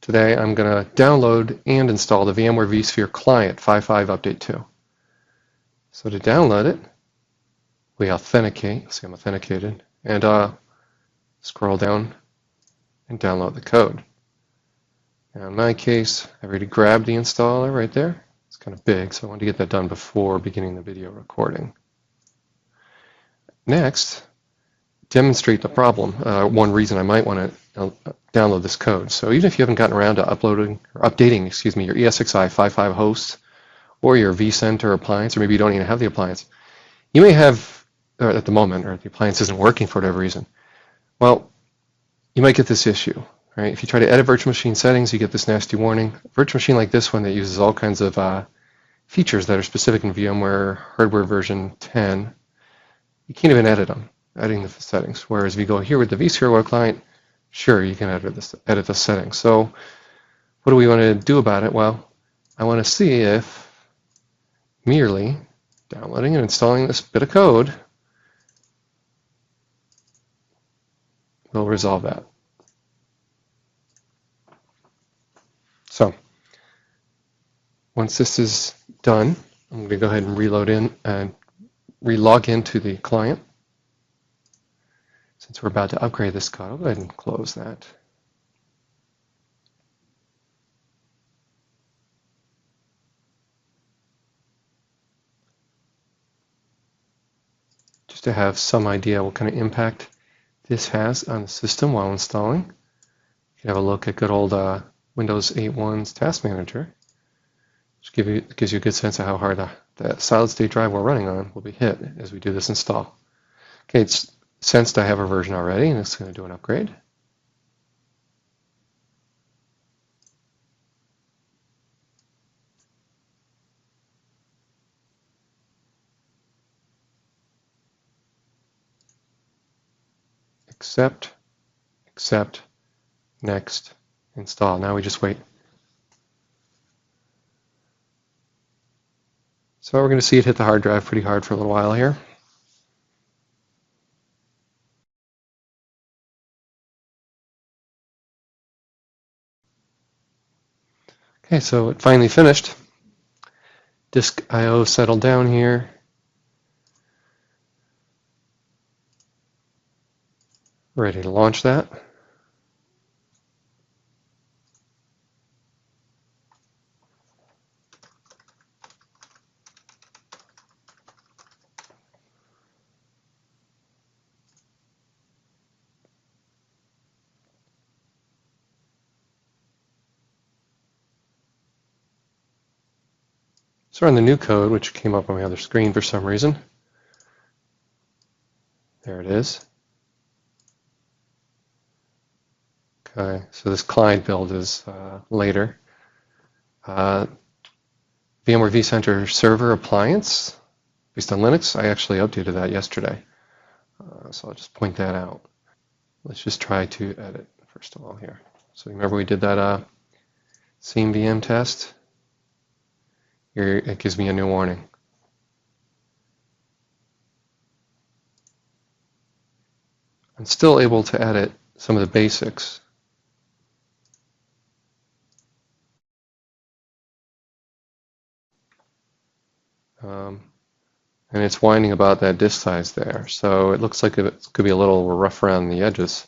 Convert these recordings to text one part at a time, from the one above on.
Today I'm going to download and install the VMware vSphere client 5.5 Update 2. So to download it, we authenticate. You'll see I'm authenticated, and scroll down and download the code. Now in my case, I already grabbed the installer right there. It's kind of big, so I wanted to get that done before beginning the video recording. Next, demonstrate the problem. One reason I might want to download this code. So even if you haven't gotten around to updating your ESXi 5.5 host or your vCenter appliance, or maybe you don't even have the appliance, you may have, at the moment, or the appliance isn't working for whatever reason. Well, you might get this issue, right? If you try to edit virtual machine settings, you get this nasty warning. A virtual machine like this one that uses all kinds of features that are specific in VMware hardware version 10, you can't even edit them, editing the settings. Whereas if you go here with the vSphere web client, sure, you can edit the settings. So what do we want to do about it? Well, I want to see if merely downloading and installing this bit of code will resolve that. So once this is done, I'm going to go ahead and relog into the client. Since we're about to upgrade this code, I'll go ahead and close that. Just to have some idea what kind of impact this has on the system while installing. You can have a look at good old Windows 8.1's Task Manager, which gives you a good sense of how hard the solid state drive we're running on will be hit as we do this install. Okay, it's sensed I have a version already, and it's going to do an upgrade. Accept, accept, next, install. Now we just wait. So we're going to see it hit the hard drive pretty hard for a little while here. Okay, so it finally finished. Disk I/O settled down here. Ready to launch that. Let's run the new code, which came up on my other screen for some reason. There it is. Okay, so this client build is later. VMware vCenter server appliance based on Linux. I actually updated that yesterday, so I'll just point that out. Let's just try to edit first of all here. So remember we did that same VM test. Here it gives me a new warning. I'm still able to edit some of the basics. And it's whining about that disk size there. So it looks like it could be a little rough around the edges.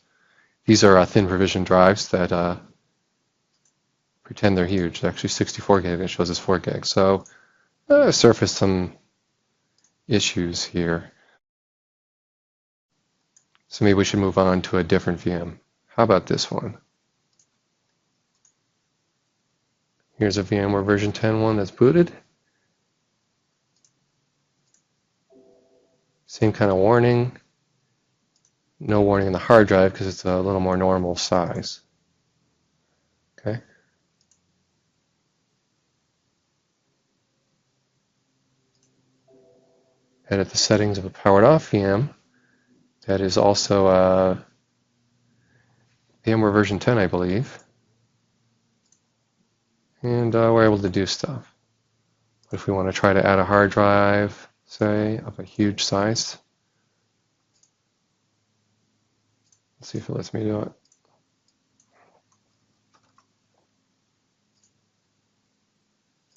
These are thin provision drives that pretend they're huge. They're actually 64 gig. It shows us 4 gig. So surfaced some issues here. So maybe we should move on to a different VM. How about this one? Here's a VMware version 10 one that's booted. Same kind of warning. No warning on the hard drive because it's a little more normal size. Okay. Edit the settings of a powered off VM. That is also VMware version 10, I believe. And we're able to do stuff. But if we want to try to add a hard drive, say, of a huge size, let's see if it lets me do it.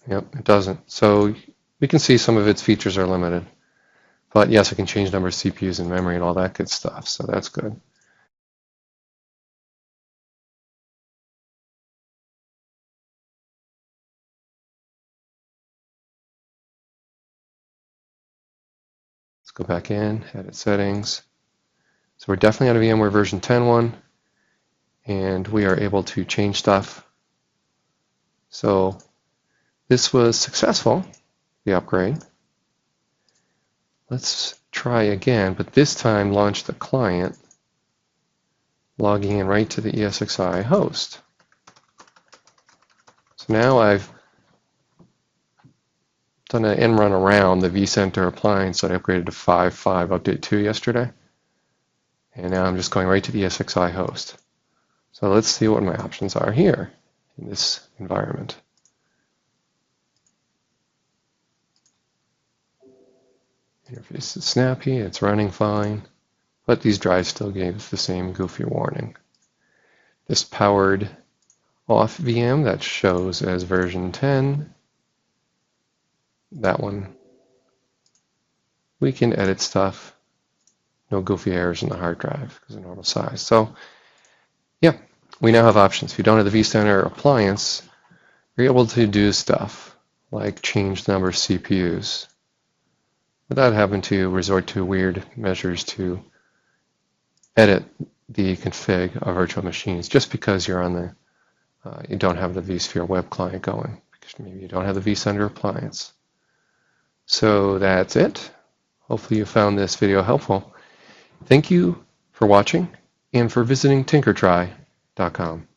Yep, it doesn't. So we can see some of its features are limited. But yes, I can change number of CPUs and memory and all that good stuff, so that's good. Let's go back in, edit settings. So we're definitely on a VMware version 10.1, and we are able to change stuff. So this was successful, the upgrade. Let's try again, but this time launch the client, logging in right to the ESXi host. So now I've done an end run around the vCenter appliance that I upgraded to 5.5 update 2 yesterday. And now I'm just going right to the ESXi host. So let's see what my options are here in this environment. Interface is snappy, it's running fine, but these drives still gave the same goofy warning. This powered off VM that shows as version 10, that one, we can edit stuff. No goofy errors in the hard drive because of normal size. So yeah, we now have options. If you don't have the vCenter appliance, you're able to do stuff like change the number of CPUs without having to resort to weird measures to edit the config of virtual machines just because you're on the you don't have the vSphere web client going because maybe you don't have the vCenter appliance. So that's it. Hopefully you found this video helpful. Thank you for watching and for visiting tinkertry.com.